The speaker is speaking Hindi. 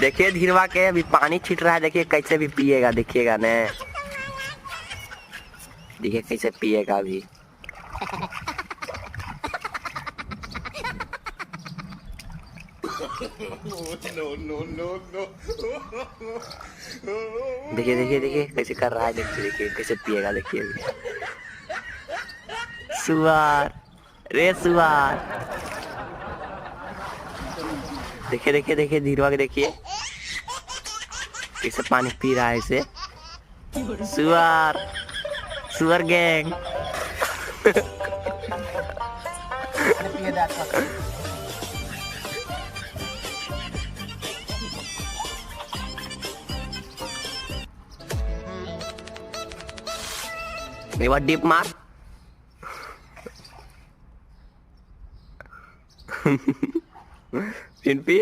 देखिए धीरवा के अभी पानी छिट रहा है, देखिए कैसे भी पिएगा, देखिएगा न, देखिए कैसे पिएगा अभी। देखिए देखिए देखिए कैसे कर रहा है, देखिए देखिए कैसे पिएगा, देखिए अभी। सुअर, रे सुअर, देखिए देखिए देखिए धीरवा के देखिए कैसे पानी पी रहा है इसे। सुअर, सुअर गैंग। एक बार डिप मार। फिर पी।